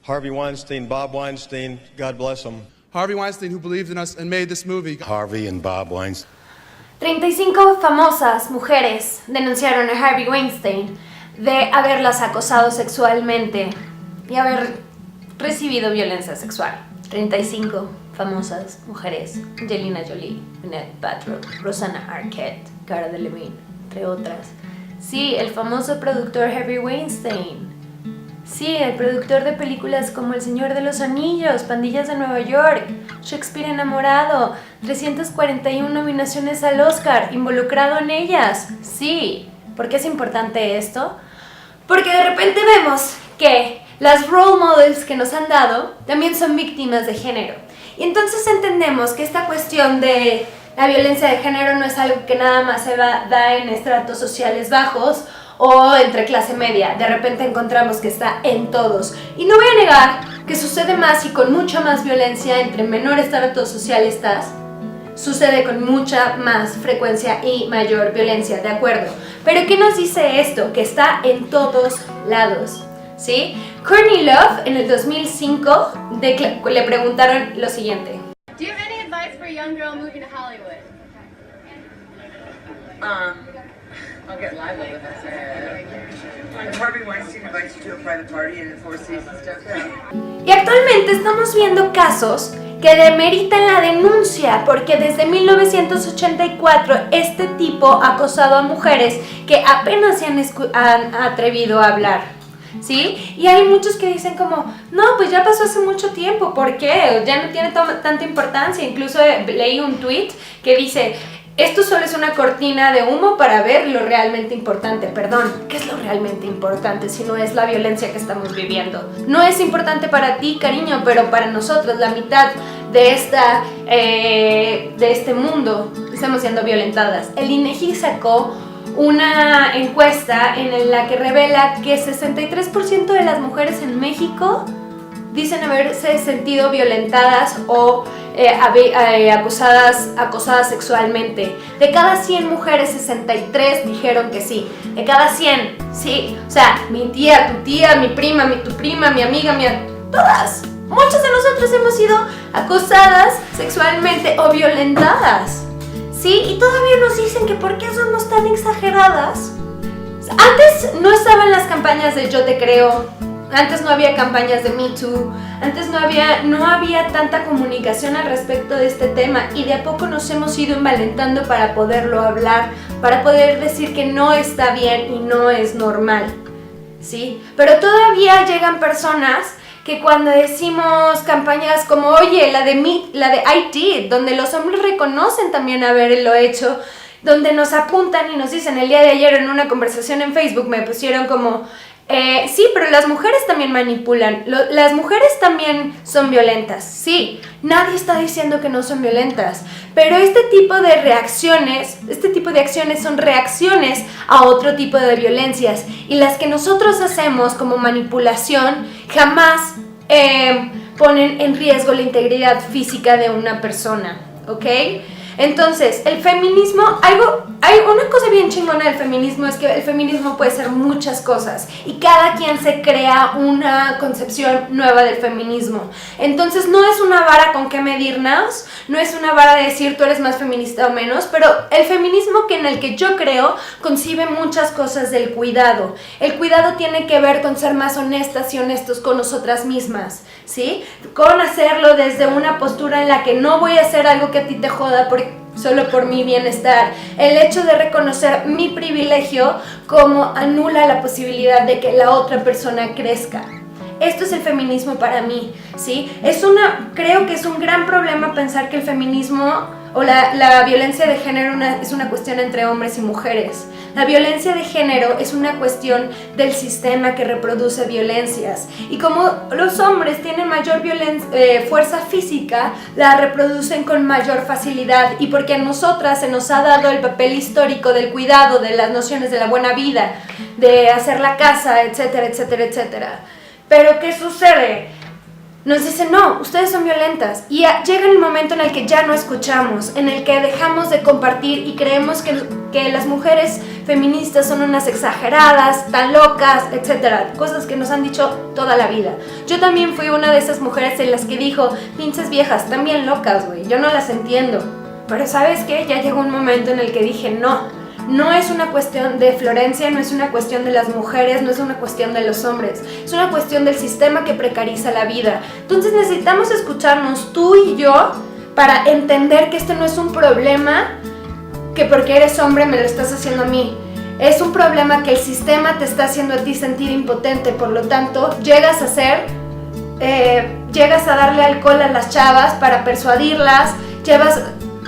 Harvey Weinstein, Bob Weinstein, God bless them. Harvey Weinstein, who believed in us and made this movie. Harvey and Bob Weinstein. 35 famosas mujeres denunciaron a Harvey Weinstein de haberlas acosado sexualmente y haber recibido violencia sexual. 35 famosas mujeres: Angelina Jolie, Gwyneth Paltrow, Rosanna Arquette, Cara Delevingne, entre otras. Sí, el famoso productor Harvey Weinstein. Sí, el productor de películas como El Señor de los Anillos, Pandillas de Nueva York, Shakespeare enamorado, 341 nominaciones al Oscar, involucrado en ellas. Sí, ¿por qué es importante esto? Porque de repente vemos que las role models que nos han dado también son víctimas de género. Y entonces entendemos que esta cuestión de la violencia de género no es algo que nada más se da en estratos sociales bajos o entre clase media. De repente encontramos que está en todos. Y no voy a negar que sucede más y con mucha más violencia entre menor estrato social estás. Sucede con mucha más frecuencia y mayor violencia, ¿de acuerdo? Pero ¿qué nos dice esto? Que está en todos lados, ¿sí? Courtney Love en el 2005 le preguntaron lo siguiente. Do you have any advice for a young girl moving to Hollywood? I'll get live with us. Harvey Weinstein invites you to a private party and the Four Seasons stuff. Y actualmente estamos viendo casos que demeritan la denuncia, porque desde 1984 este tipo ha acosado a mujeres que apenas se han atrevido a hablar, ¿sí? Y hay muchos que dicen como, no, pues ya pasó hace mucho tiempo, ¿por qué? Ya no tiene tanta importancia. Incluso leí un tweet que dice, esto solo es una cortina de humo para ver lo realmente importante. Perdón, ¿qué es lo realmente importante si no es la violencia que estamos viviendo? No es importante para ti, cariño, pero para nosotros, la mitad de este mundo, estamos siendo violentadas. El INEGI sacó una encuesta en la que revela que 63% de las mujeres en México dicen haberse sentido violentadas o acosadas sexualmente. De cada 100 mujeres, 63 dijeron que sí. De cada 100, sí. O sea, mi tía, tu tía, mi prima, tu prima, mi amiga, todas. Muchas de nosotros hemos sido acosadas sexualmente o violentadas. Sí, y todavía nos dicen que por qué somos tan exageradas. Antes no estaban las campañas de Yo Te Creo. Antes no había campañas de Me Too, antes no había tanta comunicación al respecto de este tema, y de a poco nos hemos ido envalentando para poderlo hablar, para poder decir que no está bien y no es normal, ¿sí? Pero todavía llegan personas que cuando decimos campañas como, oye, la de I Did, donde los hombres reconocen también haberlo hecho, donde nos apuntan y nos dicen, el día de ayer en una conversación en Facebook me pusieron como, sí, pero las mujeres también manipulan, las mujeres también son violentas. Sí, nadie está diciendo que no son violentas, pero este tipo de acciones son reacciones a otro tipo de violencias, y las que nosotros hacemos como manipulación jamás ponen en riesgo la integridad física de una persona, ¿ok? Entonces, el feminismo, hay una cosa bien chingona del feminismo, es que el feminismo puede ser muchas cosas y cada quien se crea una concepción nueva del feminismo. Entonces, no es una vara con que medirnos, no es una vara de decir tú eres más feminista o menos, pero el feminismo en el que yo creo concibe muchas cosas del cuidado. El cuidado tiene que ver con ser más honestas y honestos con nosotras mismas, ¿sí? Con hacerlo desde una postura en la que no voy a hacer algo que a ti te joda solo por mi bienestar. El hecho de reconocer mi privilegio como anula la posibilidad de que la otra persona crezca. Esto es el feminismo para mí, ¿sí? Creo que es un gran problema pensar que el feminismo o la violencia de género es una cuestión entre hombres y mujeres. La violencia de género es una cuestión del sistema que reproduce violencias, y como los hombres tienen mayor fuerza física, la reproducen con mayor facilidad, y porque a nosotras se nos ha dado el papel histórico del cuidado, de las nociones de la buena vida, de hacer la casa, etcétera, etcétera, etcétera. Pero ¿qué sucede? nos dicen, no, ustedes son violentas. Y llega el momento en el que ya no escuchamos, en el que dejamos de compartir y creemos que las mujeres feministas son unas exageradas, tan locas, etc. Cosas que nos han dicho toda la vida. Yo también fui una de esas mujeres en las que dijo, pinches viejas, están bien locas, güey, yo no las entiendo. Pero ¿sabes qué? Ya llegó un momento en el que dije, no es una cuestión de Florencia, no es una cuestión de las mujeres, no es una cuestión de los hombres, es una cuestión del sistema que precariza la vida. Entonces necesitamos escucharnos tú y yo para entender que este no es un problema que porque eres hombre me lo estás haciendo a mí. Es un problema que el sistema te está haciendo a ti sentir impotente, por lo tanto llegas a darle alcohol a las chavas para persuadirlas,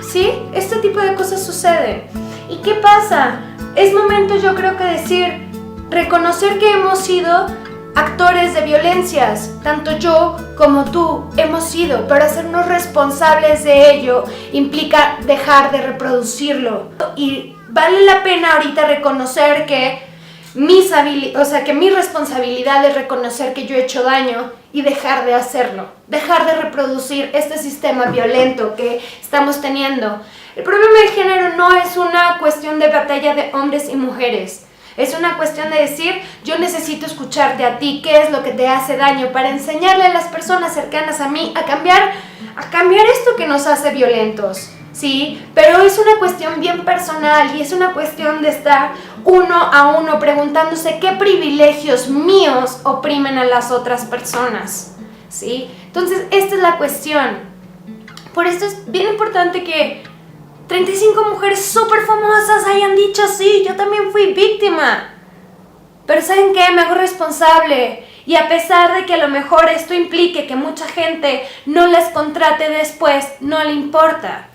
¿sí? Este tipo de cosas suceden. ¿Y qué pasa? Es momento, yo creo que reconocer que hemos sido actores de violencias, tanto yo como tú hemos sido, pero hacernos responsables de ello implica dejar de reproducirlo. Y vale la pena ahorita reconocer que mi responsabilidad es reconocer que yo he hecho daño y dejar de hacerlo, dejar de reproducir este sistema violento que estamos teniendo. El problema de género no es una cuestión de batalla de hombres y mujeres. Es una cuestión de decir, yo necesito escucharte a ti, qué es lo que te hace daño, para enseñarle a las personas cercanas a mí a cambiar esto que nos hace violentos, ¿sí? Pero es una cuestión bien personal y es una cuestión de estar uno a uno preguntándose qué privilegios míos oprimen a las otras personas, ¿sí? Entonces, esta es la cuestión. Por esto es bien importante que 35 mujeres súper famosas hayan dicho, sí, yo también fui víctima. Pero ¿saben qué? Me hago responsable. Y a pesar de que a lo mejor esto implique que mucha gente no las contrate después, no le importa.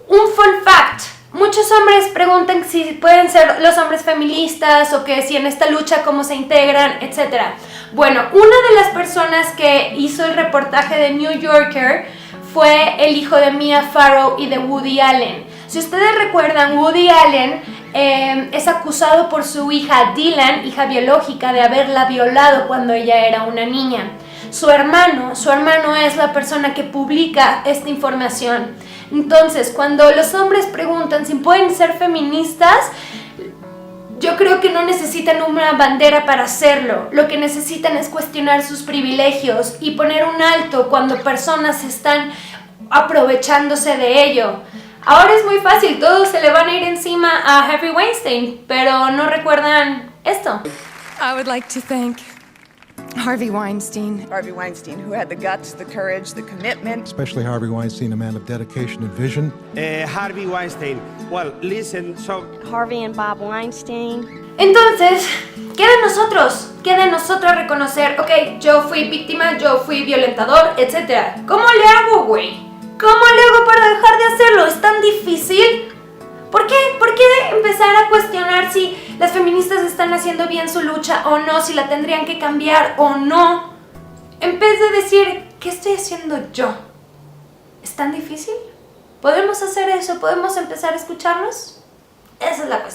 Un fun fact. Muchos hombres preguntan si pueden ser los hombres feministas o que si en esta lucha cómo se integran, etc. Bueno, una de las personas que hizo el reportaje de New Yorker fue el hijo de Mia Farrow y de Woody Allen. Si ustedes recuerdan, Woody Allen es acusado por su hija Dylan, hija biológica, de haberla violado cuando ella era una niña. Su hermano es la persona que publica esta información. Entonces, cuando los hombres preguntan si pueden ser feministas, yo creo que no necesitan una bandera para hacerlo. Lo que necesitan es cuestionar sus privilegios y poner un alto cuando personas están aprovechándose de ello. Ahora es muy fácil, todos se le van a ir encima a Harvey Weinstein, pero no recuerdan esto. I would like to thank Harvey Weinstein. Harvey Weinstein, who had the guts, the courage, the commitment. Especially Harvey Weinstein, a man of dedication and vision. Harvey Weinstein. Well, listen, so... Harvey and Bob Weinstein. Entonces, queda en nosotros reconocer, ok, yo fui víctima, yo fui violentador, etc. ¿Cómo le hago, güey? ¿Cómo le hago para dejar de hacerlo? ¿Es tan difícil? ¿Por qué? ¿Por qué empezar a cuestionar si las feministas están haciendo bien su lucha o no? Si la tendrían que cambiar o no. En vez de decir, ¿qué estoy haciendo yo? ¿Es tan difícil? ¿Podemos hacer eso? ¿Podemos empezar a escucharnos? Esa es la cuestión.